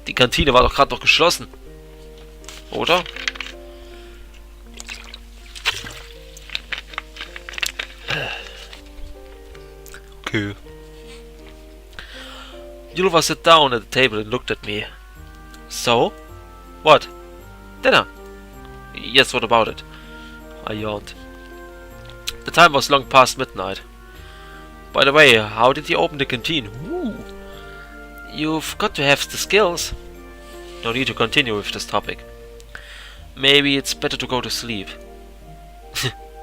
Die Kantine war doch gerade noch geschlossen. Oder? Okay. Yulya sat down at the table and looked at me. So? What? Dinner? Yes, what about it? I yawned. The time was long past midnight. By the way, how did you open the canteen? Ooh. You've got to have the skills. No need to continue with this topic. Maybe it's better to go to sleep.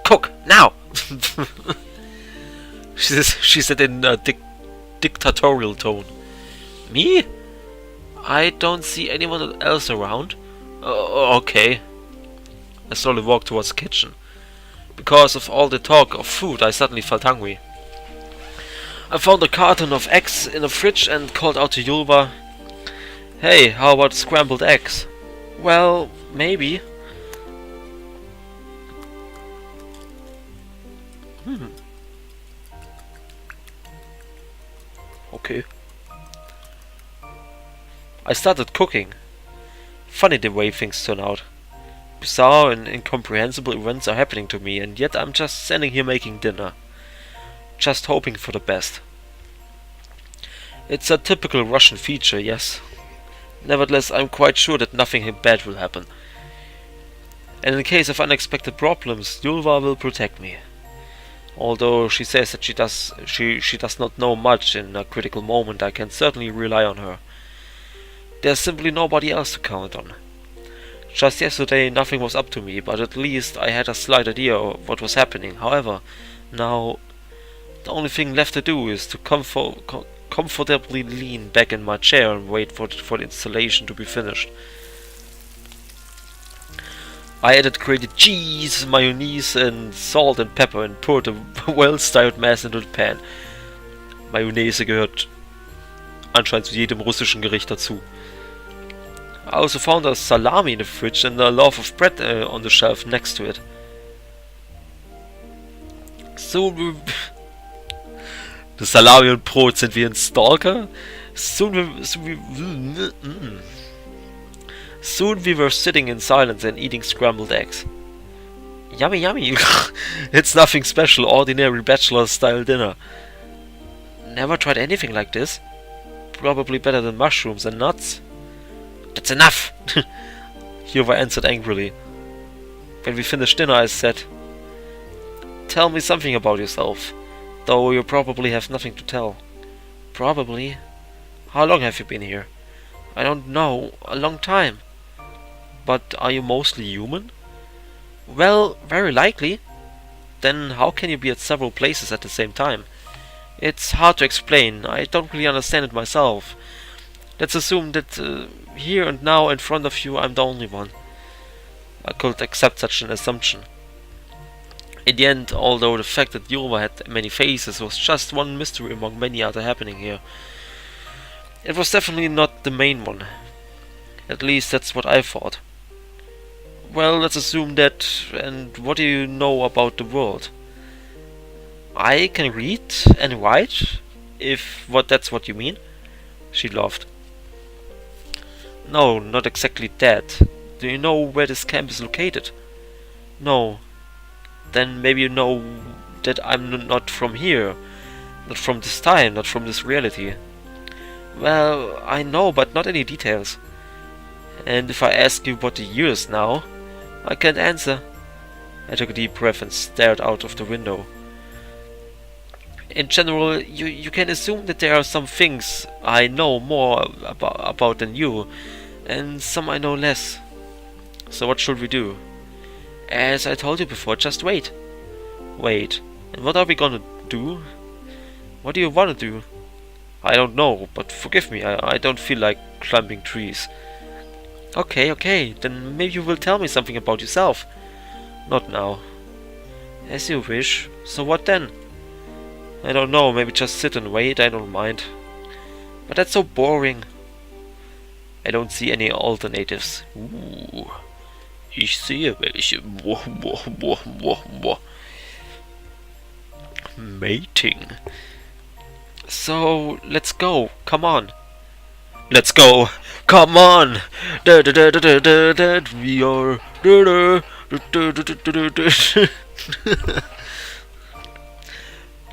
Cook, now! she said in a dictatorial tone. Me? I don't see anyone else around. Okay. I slowly walked towards the kitchen. Because of all the talk of food, I suddenly felt hungry. I found a carton of eggs in the fridge and called out to Yulya. Hey, how about scrambled eggs? Well, maybe. Okay. I started cooking. Funny the way things turn out. Bizarre and incomprehensible events are happening to me, and yet I'm just standing here making dinner. Just hoping for the best. It's a typical Russian feature, yes. Nevertheless, I'm quite sure that nothing bad will happen. And in case of unexpected problems, Yulya will protect me. Although she says that she does not know much in a critical moment, I can certainly rely on her. There's simply nobody else to count on. Just yesterday nothing was up to me, but at least I had a slight idea of what was happening. However, now the only thing left to do is to comfortably lean back in my chair and wait for the installation to be finished. I added grated cheese, mayonnaise and salt and pepper and poured a well-styled mass into the pan. Mayonnaise gehört anscheinend zu jedem russischen Gericht dazu. I also found a salami in the fridge and a loaf of bread on the shelf next to it. Soon the Salami und Brot sind wie ein Stalker. Soon we were sitting in silence and eating scrambled eggs. Yummy, yummy. It's nothing special, ordinary bachelor-style dinner. Never tried anything like this. Probably better than mushrooms and nuts. That's enough! Yulya answered angrily. When we finished dinner, I said, Tell me something about yourself, though you probably have nothing to tell. Probably. How long have you been here? I don't know. A long time. But are you mostly human? Well, very likely. Then how can you be at several places at the same time? It's hard to explain. I don't really understand it myself. Let's assume that here and now in front of you I'm the only one. I could accept such an assumption. In the end, although the fact that Yulya had many faces was just one mystery among many other happening here, it was definitely not the main one. At least that's what I thought. Well, let's assume that, and what do you know about the world? I can read and write, if that's what you mean. She laughed. No, not exactly that. Do you know where this camp is located? No. Then maybe you know that I'm not from here. Not from this time, not from this reality. Well, I know, but not any details. And if I ask you what the year is now, I can't answer. I took a deep breath and stared out of the window. In general, you can assume that there are some things I know more about than you, and some I know less. So what should we do? As I told you before, just wait. Wait. And what are we gonna do? What do you wanna do? I don't know, but forgive me, I don't feel like climbing trees. Okay, then maybe you will tell me something about yourself. Not now. As you wish. So what then? I don't know, maybe just sit and wait, I don't mind. But that's so boring. I don't see any alternatives. Ooh. Ich sehe welche. Mating. So, let's go. Come on. Let's go. Come on! That we are.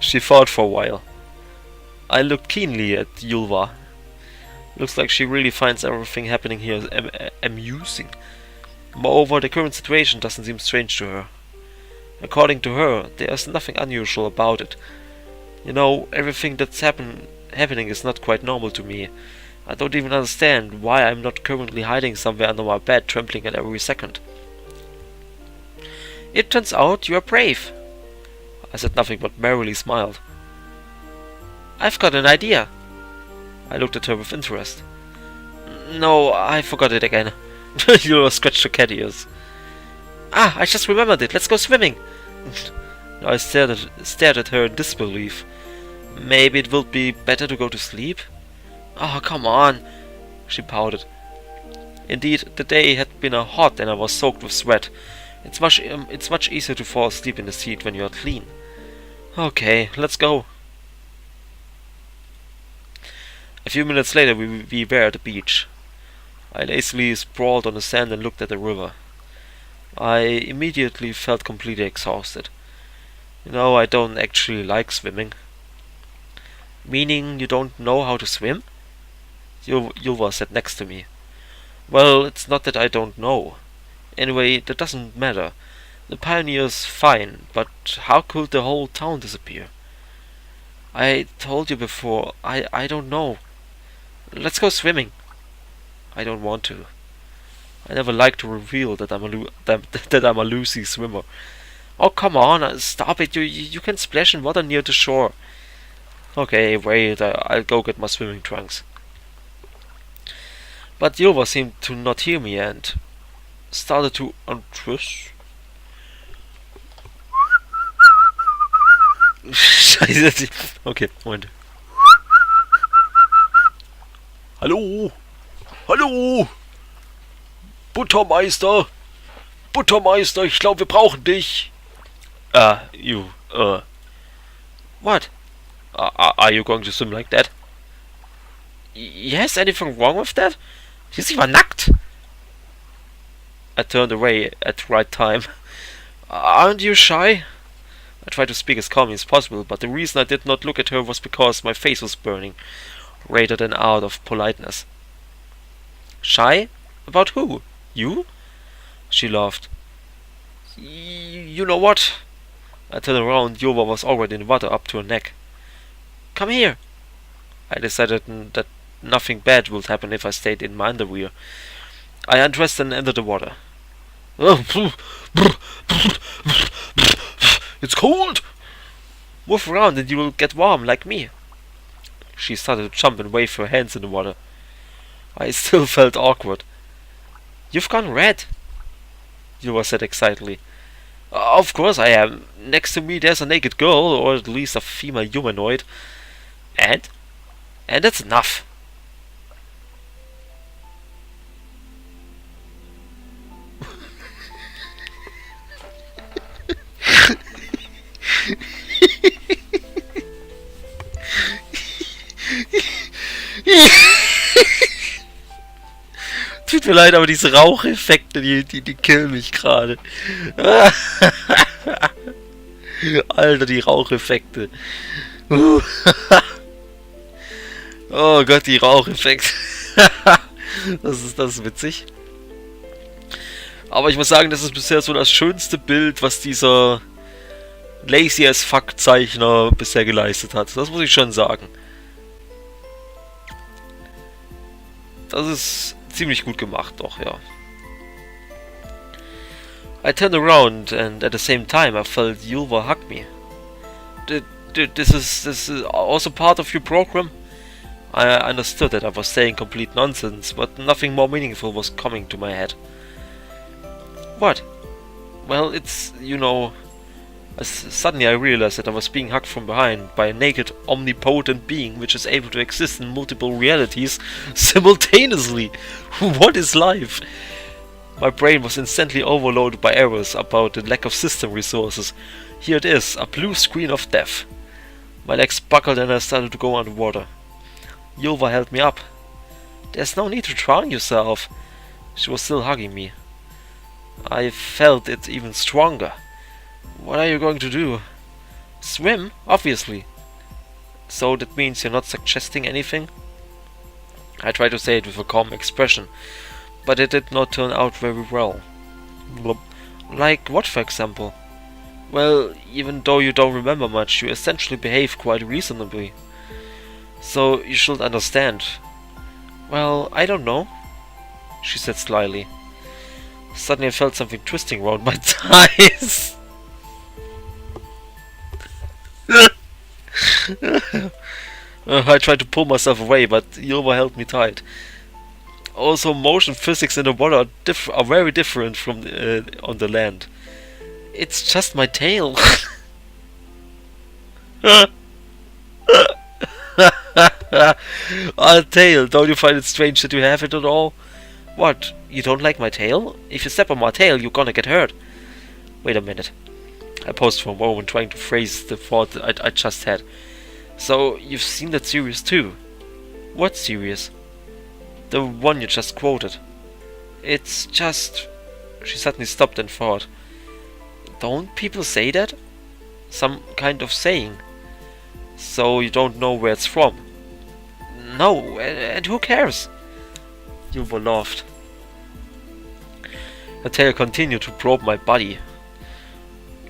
She thought for a while. I looked keenly at Yulya. Looks like she really finds everything happening here amusing. Moreover, the current situation doesn't seem strange to her. According to her, there's nothing unusual about it. You know, everything that's happening is not quite normal to me. I don't even understand why I'm not currently hiding somewhere under my bed, trembling at every second. It turns out you are brave. I said nothing but merrily smiled. I've got an idea. I looked at her with interest. No, I forgot it again. Yulya scratched her cat ears. Ah, I just remembered it. Let's go swimming. I stared at her in disbelief. Maybe it would be better to go to sleep? Oh, come on, she pouted. Indeed, the day had been hot and I was soaked with sweat. It's much easier to fall asleep in the seat when you are clean. Okay, let's go. A few minutes later we were at the beach. I lazily sprawled on the sand and looked at the river. I immediately felt completely exhausted. You know, I don't actually like swimming. Meaning you don't know how to swim? Yulya sat next to me. Well, it's not that I don't know. Anyway, that doesn't matter. The pioneer's fine, but how could the whole town disappear? I told you before, I don't know. Let's go swimming. I don't want to. I never like to reveal that I'm a loosey swimmer. Oh, come on, stop it. You can splash in water near the shore. Okay, wait, I'll go get my swimming trunks. But Yulya seemed to not hear me and started to undress. Scheiße. Okay, Moment. Hallo? Hallo? Buttermeister? Buttermeister, ich glaube, wir brauchen dich. What? Are you going to swim like that? Yes, anything wrong with that? Sie war nackt. I turned away at the right time. Aren't you shy? I tried to speak as calmly as possible, but the reason I did not look at her was because my face was burning, rather than out of politeness. Shy? About who? You? She laughed. You know what? I turned around. Yulya was already in the water up to her neck. Come here. I decided that nothing bad would happen if I stayed in my underwear. I undressed and entered the water. It's cold! Move around and you will get warm like me. She started to jump and wave her hands in the water. I still felt awkward. You've gone red, Yulya said excitedly. Of course I am. Next to me there's a naked girl, or at least a female humanoid. And that's enough. Tut mir leid, aber diese Raucheffekte, die killen mich gerade. Alter, die Raucheffekte. Oh Gott, die Raucheffekte. Das ist witzig. Aber ich muss sagen, das ist bisher so das schönste Bild, was dieser Lazy as Fuck Zeichner bisher geleistet hat. Das muss ich schon sagen. Das ist ziemlich gut gemacht, doch, ja. I turned around and at the same time I felt Yulya hug me. This is also part of your program? I understood that I was saying complete nonsense, but nothing more meaningful was coming to my head. What? Well, it's, you know... Suddenly I realized that I was being hugged from behind by a naked, omnipotent being which is able to exist in multiple realities simultaneously. What is life? My brain was instantly overloaded by errors about the lack of system resources. Here it is, a blue screen of death. My legs buckled and I started to go underwater. Yulya held me up. There's no need to drown yourself. She was still hugging me. I felt it even stronger. What are you going to do? Swim? Obviously. So that means you're not suggesting anything? I tried to say it with a calm expression, but it did not turn out very well. Blub. Like what, for example? Well, even though you don't remember much, you essentially behave quite reasonably. So you should understand. Well, I don't know, she said slyly. Suddenly I felt something twisting around my thighs. I tried to pull myself away, but Yulya held me tight. Also, motion physics in the water are very different from on the land. It's just my tail. A tail, don't you find it strange that you have it at all? What, you don't like my tail? If you step on my tail, you're gonna get hurt. Wait a minute. I paused for a moment, trying to phrase the thought I just had. So, you've seen that series too? What series? The one you just quoted. It's just... She suddenly stopped and thought. Don't people say that? Some kind of saying. So you don't know where it's from? No, and who cares? Yulya laughed. Her tail continued to probe my body.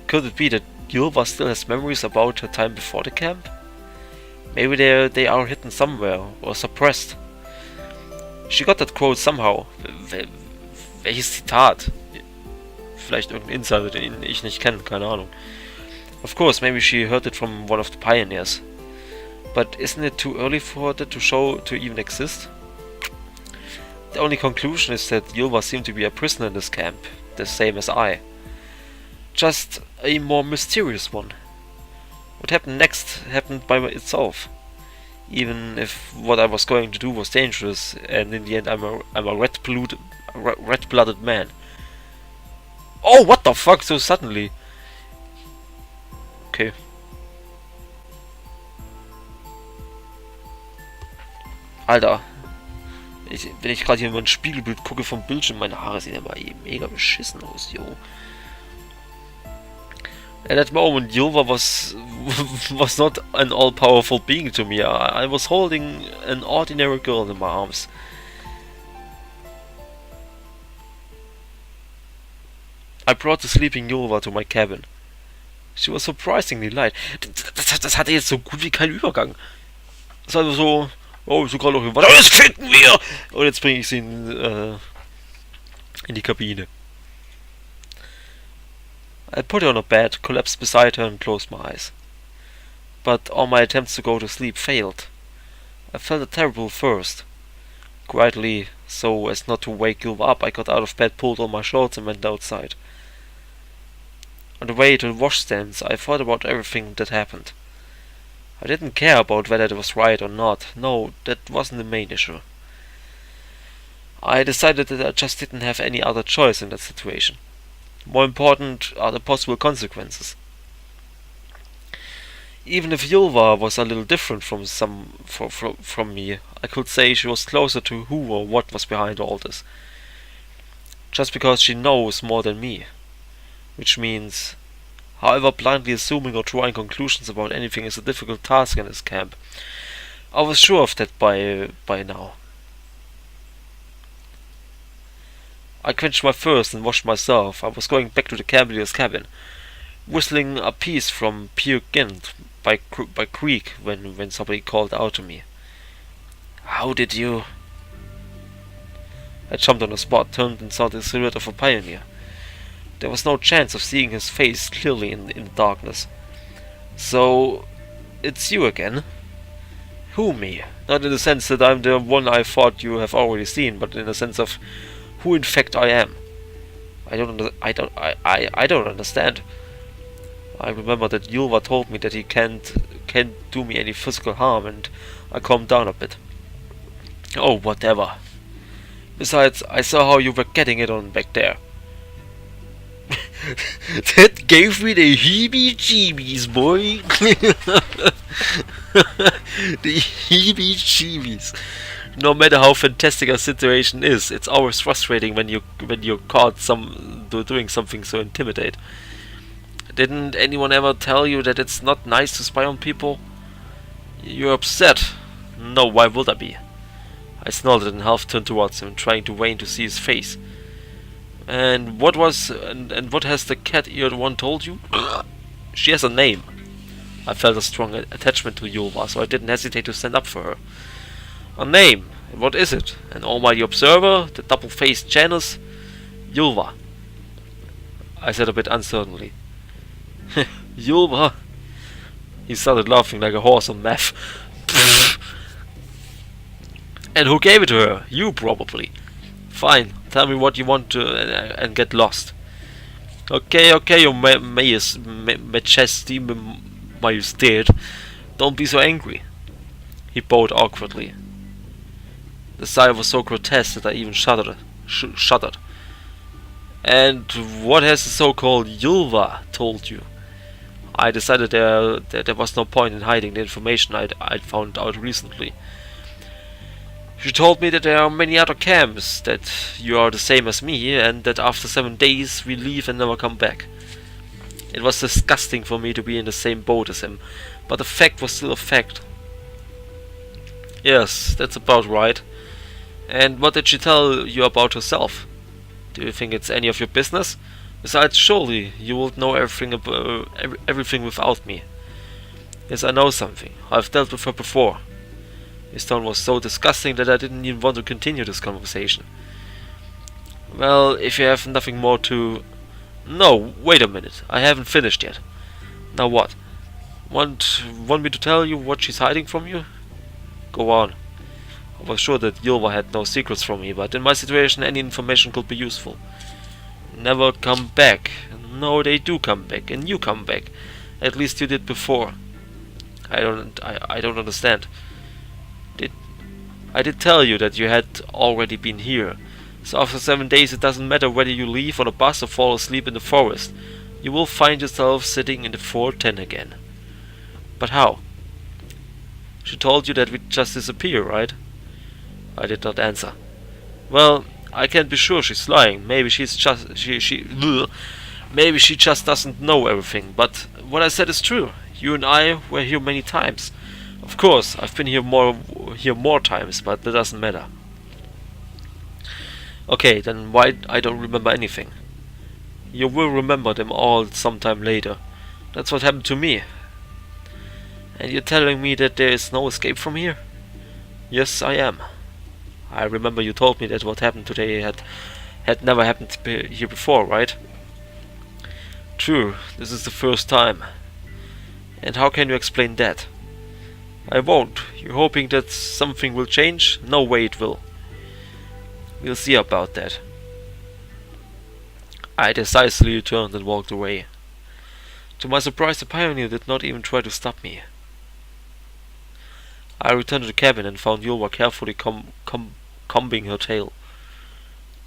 Could it be that Yulya still has memories about her time before the camp? Maybe they are hidden somewhere, or suppressed. She got that quote somehow. Welches Zitat? Vielleicht irgendein Insider, den ich nicht kenne, keine Ahnung. Of course, maybe she heard it from one of the pioneers. But isn't it too early for that to even exist? The only conclusion is that Yulya seemed to be a prisoner in this camp, the same as I. Just a more mysterious one. What happened next happened by itself. Even if what I was going to do was dangerous, and in the end I'm a red-blooded man. Oh, what the fuck, so suddenly? Okay. Alter. Wenn ich gerade hier in mein Spiegelbild gucke vom Bildschirm, meine Haare sehen immer mega beschissen aus, yo. At that moment, Yulya was not an all-powerful being to me. I was holding an ordinary girl in my arms. I brought the sleeping Yulya to my cabin. She was surprisingly light. Das hatte jetzt so gut wie keinen Übergang. Es war so, oh, so gerade noch im Wasser, jetzt ficken wir! Und jetzt bringe ich sie in die Kabine. I put her on a bed, collapsed beside her and closed my eyes. But all my attempts to go to sleep failed. I felt a terrible thirst. Quietly, so as not to wake Yulya up, I got out of bed, pulled on my shorts and went outside. On the way to the washstands, I thought about everything that happened. I didn't care about whether it was right or not. No, that wasn't the main issue. I decided that I just didn't have any other choice in that situation. More important are the possible consequences. Even if Yulya was a little different from me, I could say she was closer to who or what was behind all this. Just because she knows more than me. Which means, however blindly assuming or drawing conclusions about anything is a difficult task in this camp. I was sure of that by now. I quenched my thirst and washed myself. I was going back to the camp leader's cabin, whistling a piece from Peer Gynt by Creek when somebody called out to me. How did you... I jumped on the spot, turned and saw the silhouette of a pioneer. There was no chance of seeing his face clearly in the darkness. So, it's you again? Who, me? Not in the sense that I'm the one I thought you have already seen, but in the sense of who in fact I am. I don't understand. I remember that Yulya told me that he can't do me any physical harm, and I calmed down a bit. Oh, whatever. Besides, I saw how you were getting it on back there. That gave me the heebie-jeebies, boy. The heebie-jeebies. No matter how fantastic a situation is, it's always frustrating when you're caught doing something so intimidate. Didn't anyone ever tell you that it's not nice to spy on people? You're upset. No, why would I be? I snorted and half turned towards him, trying to vain to see his face. And what has the cat-eared one told you? She has a name. I felt a strong attachment to Yulya, so I didn't hesitate to stand up for her. A name? And what is it? An almighty observer? The double-faced Janus? Yulya, I said a bit uncertainly. Yulya? He started laughing like a horse on meth. And who gave it to her? You, probably. Fine, tell me what you want to and get lost. Okay, your majesty, majestät. Don't be so angry. He bowed awkwardly. The sigh was so grotesque that I even shuddered. And what has the so-called Yulya told you? I decided that there was no point in hiding the information I'd found out recently. She told me that there are many other camps, that you are the same as me, and that after 7 days we leave and never come back. It was disgusting for me to be in the same boat as him, but the fact was still a fact. Yes, that's about right. And what did she tell you about herself? Do you think it's any of your business? Besides, surely you would know everything without me. Yes, I know something. I've dealt with her before. His tone was so disgusting that I didn't even want to continue this conversation. Well, if you have nothing more to... No, wait a minute. I haven't finished yet. Now what? Want me to tell you what she's hiding from you? Go on. I was sure that Yulya had no secrets from me, but in my situation any information could be useful. Never come back. No, they do come back, and you come back. At least you did before. I don't understand. I did tell you that you had already been here. So after 7 days it doesn't matter whether you leave on a bus or fall asleep in the forest. You will find yourself sitting in the 410 again. But how? She told you that we'd just disappear, right? I did not answer. Well, I can't be sure she's lying. Maybe she just doesn't know everything. But what I said is true. You and I were here many times. Of course, I've been here more times, but that doesn't matter. Okay, then why I don't remember anything? You will remember them all sometime later. That's what happened to me. And you're telling me that there is no escape from here? Yes, I am. I remember you told me that what happened today had never happened here before, right? True, this is the first time. And how can you explain that? I won't. You're hoping that something will change? No way it will. We'll see about that. I decisively turned and walked away. To my surprise, the pioneer did not even try to stop me. I returned to the cabin and found Yulya carefully combing her tail.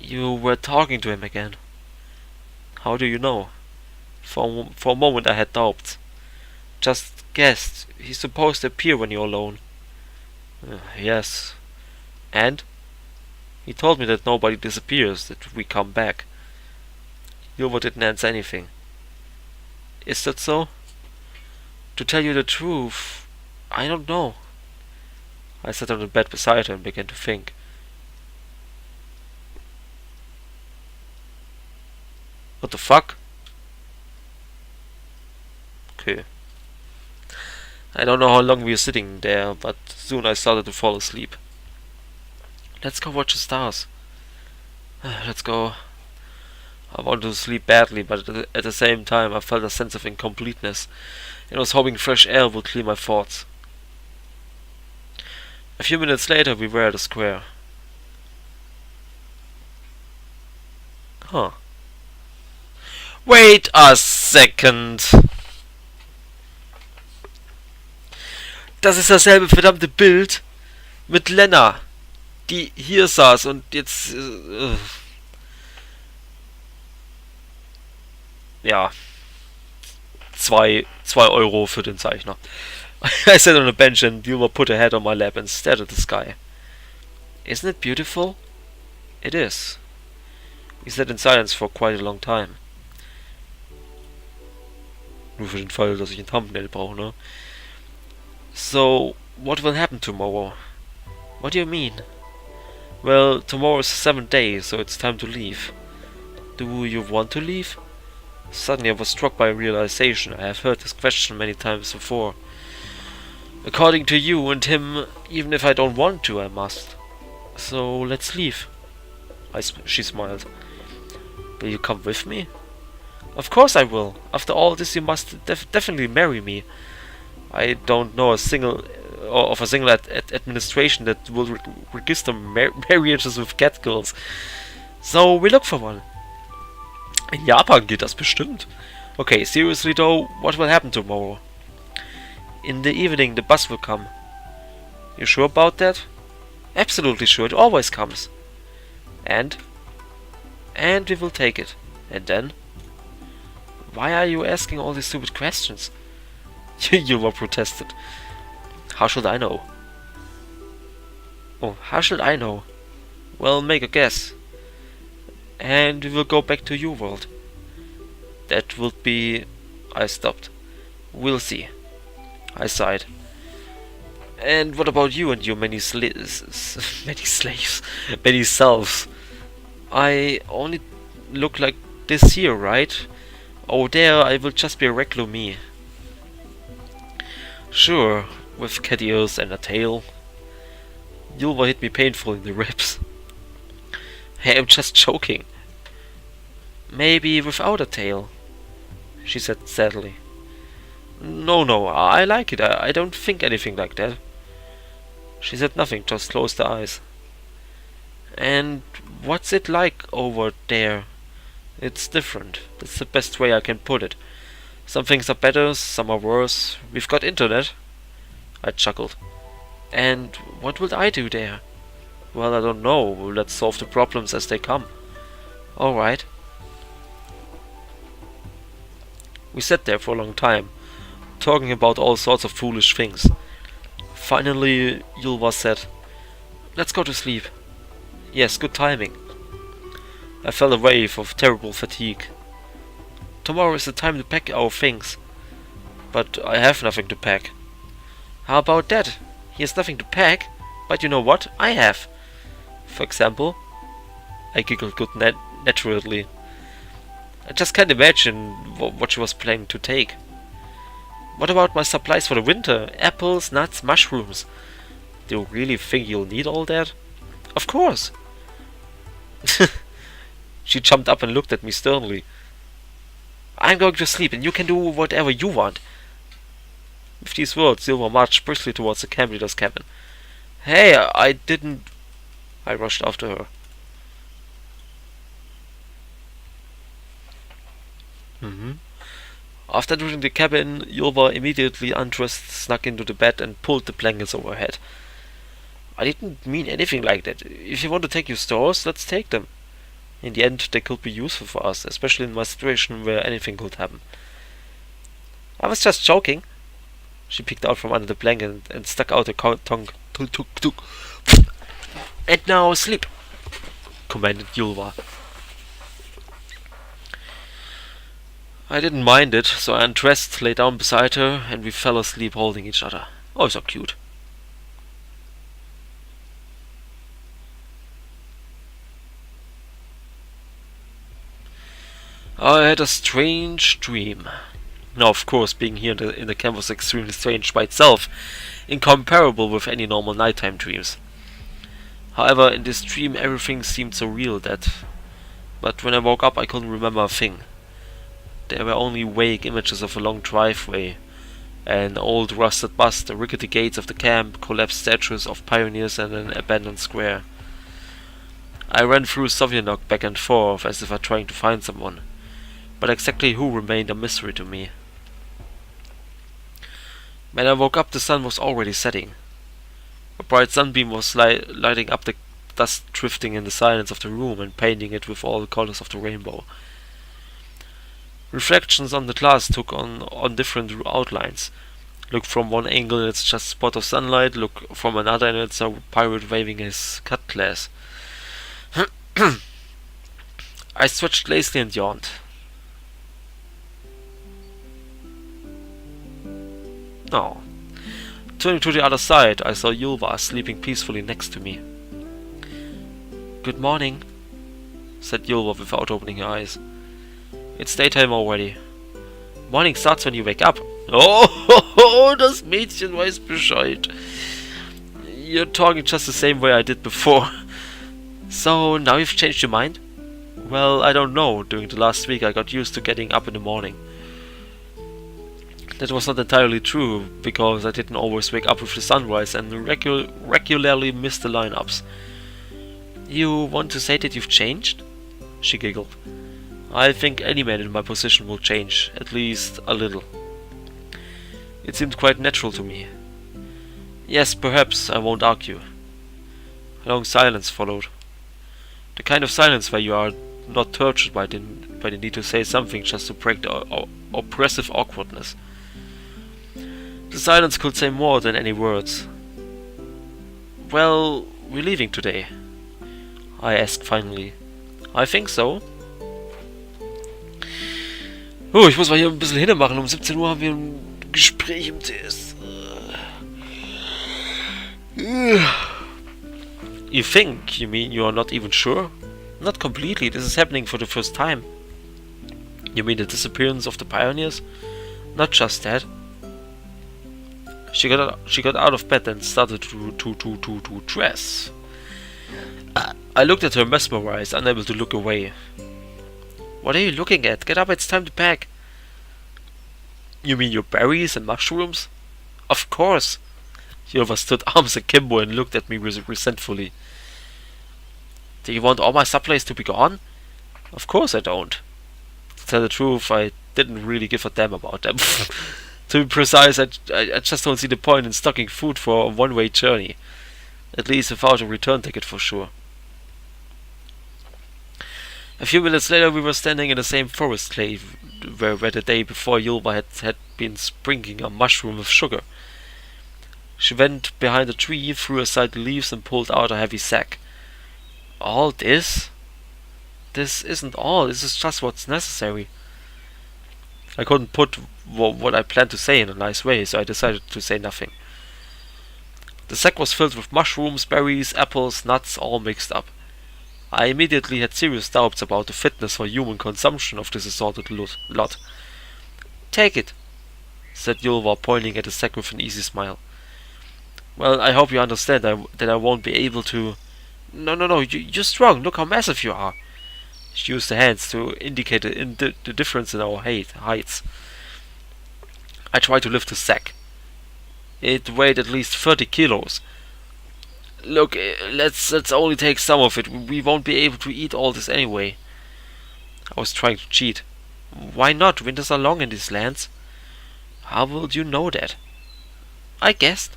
You were talking to him again. How do you know? For a moment I had doubts. Just guessed. He's supposed to appear when you're alone. Yes. And? He told me that nobody disappears, that we come back. Yulya didn't answer anything. Is that so? To tell you the truth, I don't know. I sat on the bed beside her and began to think. What the fuck? Okay. I don't know how long we were sitting there, but soon I started to fall asleep. Let's go watch the stars. Let's go. I wanted to sleep badly, but at the same time I felt a sense of incompleteness and was hoping fresh air would clear my thoughts. A few minutes later we were at a square. Huh. Wait a second! Das ist dasselbe verdammte Bild mit Lena, die hier saß und jetzt... ja. 2 Euro für den Zeichner. I sat on a bench and Yulya put her head on my lap and stared at the sky. Isn't it beautiful? It is. We sat in silence for quite a long time. Nur für den Fall, dass ich ein Thumbnail brauche, ne? So, what will happen tomorrow? What do you mean? Well, tomorrow is the 7th day, so it's time to leave. Do you want to leave? Suddenly I was struck by a realization. I have heard this question many times before. According to you and him, even if I don't want to, I must. So, let's leave. She smiled. Will you come with me? Of course I will. After all this, you must definitely marry me. I don't know of a single administration that will register marriages with catgirls. So we look for one. In Japan geht das bestimmt. Okay, seriously though, what will happen tomorrow? In the evening, the bus will come. You sure about that? Absolutely sure, it always comes. And we will take it. And then? Why are you asking all these stupid questions? Yulya protested. How should I know? Oh, how should I know? Well, make a guess. And we will go back to your world. That would be... I stopped. We'll see. I sighed. And what about you and your many slaves? Many selves? I only look like this here, right? Oh, there I will just be a regular me. Sure, with cat ears and a tail. Yulya hit me painfully in the ribs. Hey, I'm just joking. Maybe without a tail, she said sadly. No, I like it. I don't think anything like that. She said nothing, just closed her eyes. And what's it like over there? It's different. That's the best way I can put it. Some things are better, some are worse. We've got internet. I chuckled. And what will I do there? Well, I don't know. Let's solve the problems as they come. Alright. We sat there for a long time, talking about all sorts of foolish things. Finally, Yulya said, "Let's go to sleep." Yes, good timing. I felt a wave of terrible fatigue. Tomorrow is the time to pack our things. But I have nothing to pack. How about that? He has nothing to pack, but you know what? I have. For example, I giggled good naturally. I just can't imagine what she was planning to take. What about my supplies for the winter? Apples, nuts, mushrooms. Do you really think you'll need all that? Of course. She jumped up and looked at me sternly. I'm going to sleep and you can do whatever you want. With these words, Yulya marched briskly towards the camp leader's cabin. Hey, I didn't... I rushed after her. After entering the cabin, Yulya immediately undressed, snuck into the bed and pulled the blankets over her head. I didn't mean anything like that. If you want to take your stores, let's take them. In the end, they could be useful for us, especially in my situation where anything could happen. I was just joking. She peeked out from under the blanket and stuck out her tongue. And now sleep, commanded Yulya. I didn't mind it, so I undressed, lay down beside her, and we fell asleep holding each other. Oh, so cute. I had a strange dream. Now, of course, being here in the camp was extremely strange by itself, incomparable with any normal nighttime dreams. However, in this dream everything seemed so real but when I woke up I couldn't remember a thing. There were only vague images of a long driveway, an old rusted bus, the rickety gates of the camp, collapsed statues of pioneers and an abandoned square. I ran through Sovyanok back and forth as if I were trying to find someone, but exactly who remained a mystery to me. When I woke up the sun was already setting. A bright sunbeam was lighting up the dust drifting in the silence of the room and painting it with all the colors of the rainbow. Reflections on the glass took on different outlines, Look from one angle and it's just a spot of sunlight. Look from another and it's a pirate waving his cutlass. I stretched lazily and yawned. Oh. Turning to the other side, I saw Yulya sleeping peacefully next to me. "Good morning," said Yulya without opening her eyes. "It's daytime already." "Morning starts when you wake up." Oh, das Mädchen weiß Bescheid. You're talking just the same way I did before. So, now you've changed your mind? Well, I don't know. During the last week I got used to getting up in the morning. That was not entirely true, because I didn't always wake up with the sunrise and regularly missed the lineups. "You want to say that you've changed?" She giggled. "I think any man in my position will change, at least a little." It seemed quite natural to me. "Yes, perhaps, I won't argue." A long silence followed. The kind of silence where you are not tortured by the need to say something just to break the oppressive awkwardness. The silence could say more than any words. "Well, we're leaving today," I asked finally. "I think so." Oh, ich muss mal hier ein bisschen hinmachen. Um 17 Uhr haben wir ein Gespräch im TS. You think? You mean you are not even sure? Not completely. This is happening for the first time. You mean the disappearance of the pioneers? Not just that. She got out of bed and started to dress. I looked at her mesmerized, unable to look away. "What are you looking at? Get up, it's time to pack." "You mean your berries and mushrooms?" "Of course." Yulya stood arms akimbo and looked at me resentfully. "Do you want all my supplies to be gone?" "Of course I don't. To tell the truth, I didn't really give a damn about them. To be precise, I just don't see the point in stocking food for a one-way journey. At least without a return ticket for sure." A few minutes later we were standing in the same forest glade where the day before Yulya had been sprinkling a mushroom with sugar. She went behind a tree, threw aside the leaves and pulled out a heavy sack. "All this? This isn't all, this is just what's necessary." I couldn't put what I planned to say in a nice way, so I decided to say nothing. The sack was filled with mushrooms, berries, apples, nuts, all mixed up. I immediately had serious doubts about the fitness for human consumption of this assorted lot. "Take it," said Yulya, pointing at the sack with an easy smile. "Well, I hope you understand that I won't be able to—" No, you're strong, look how massive you are." She used her hands to indicate the difference in our heights. I tried to lift the sack. It weighed at least 30 kilos. "Look, let's only take some of it. We won't be able to eat all this anyway." I was trying to cheat. "Why not? Winters are long in these lands." "How will you know that?" "I guessed."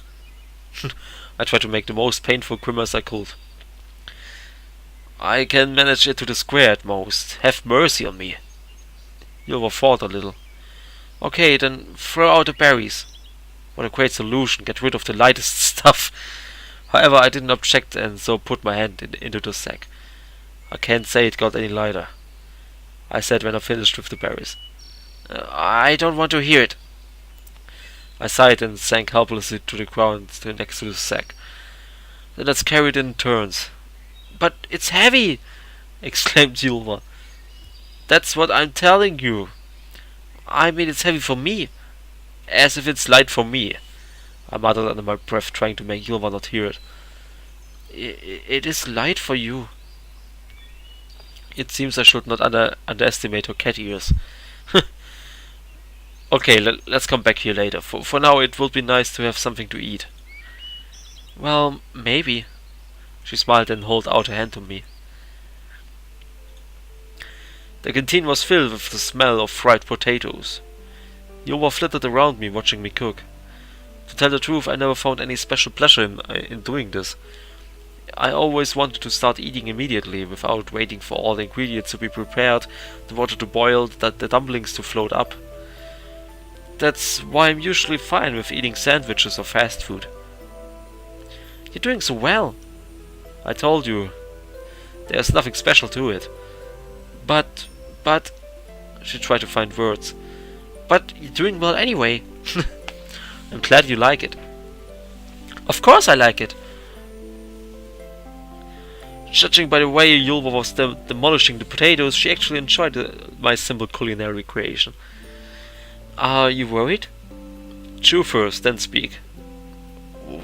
I tried to make the most painful grimace I could. "I can manage it to the square at most. Have mercy on me." Yulya thought a little. "Okay, then throw out the berries." What a great solution. Get rid of the lightest stuff. However, I didn't object and so put my hand into the sack. I can't say it got any lighter, I said when I finished with the berries. I don't want to hear it." I sighed and sank helplessly to the ground next to the sack. "Then let's carry it in turns." "But it's heavy!" exclaimed Yulya. "That's what I'm telling you. I mean it's heavy for me. As if it's light for me," I muttered under my breath, trying to make Yulya not hear it. It is light for you." It seems I should not underestimate her cat ears. "Okay, let's come back here later. For now it would be nice to have something to eat." "Well, maybe." She smiled and held out her hand to me. The canteen was filled with the smell of fried potatoes. Yulya flitted around me, watching me cook. To tell the truth, I never found any special pleasure in doing this. I always wanted to start eating immediately, without waiting for all the ingredients to be prepared, the water to boil, the dumplings to float up. That's why I'm usually fine with eating sandwiches or fast food. You're doing so well. I told you, there's nothing special to it. But... She tried to find words. But you're doing well anyway. I'm glad you like it. Of course I like it. Judging by the way Yulya was demolishing the potatoes, she actually enjoyed my simple culinary creation. Are you worried? Chew first, then speak.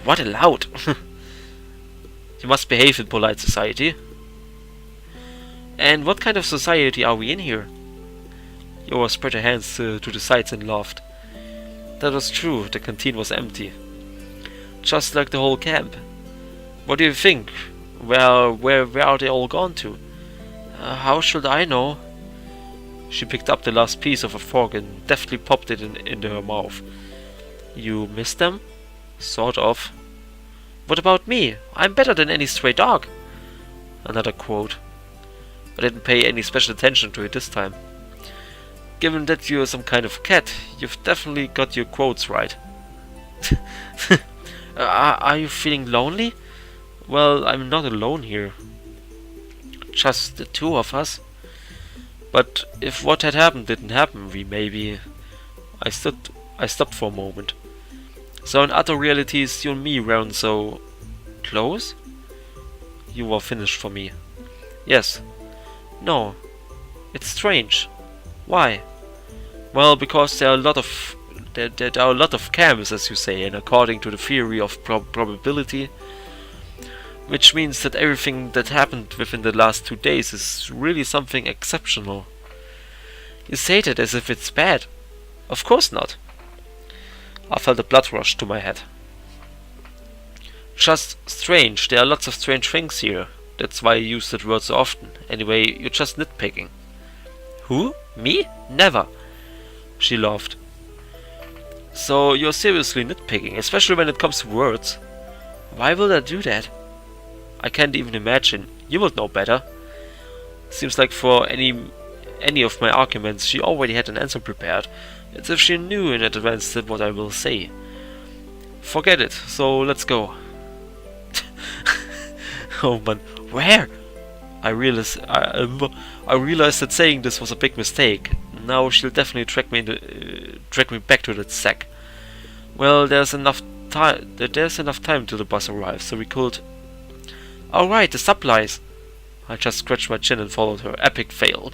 What allowed? You must behave in polite society. And what kind of society are we in here? Yulya spread her hands to the sides and laughed. That was true, the canteen was empty. Just like the whole camp. What do you think? Well, where are they all gone to? How should I know? She picked up the last piece of a fork and deftly popped it into her mouth. You miss them? Sort of. What about me? I'm better than any stray dog. Another quote. I didn't pay any special attention to it this time. Given that you're some kind of cat, you've definitely got your quotes right. Are you feeling lonely? Well, I'm not alone here. Just the two of us. But if what had happened didn't happen, we maybe... I stopped for a moment. So in other realities, you and me weren't so... close? You were finished for me. Yes. No. It's strange. Why? Well, because there are a lot of camps, as you say, and according to the theory of probability, which means that everything that happened within the last 2 days is really something exceptional. You say that as if it's bad. Of course not. I felt a blood rush to my head. Just strange. There are lots of strange things here. That's why I use that word so often. Anyway, you're just nitpicking. Who? Me? Never. She laughed. So you're seriously nitpicking, especially when it comes to words. Why will I do that? I can't even imagine. You would know better. Seems like for any of my arguments, she already had an answer prepared. It's if she knew in advance that what I will say. Forget it. So let's go. Oh man, where? I realized that saying this was a big mistake. Now she'll definitely drag me back to that sack. Well, there's enough time till the bus arrives, so we could. All right, the supplies. I just scratched my chin and followed her. Epic fail.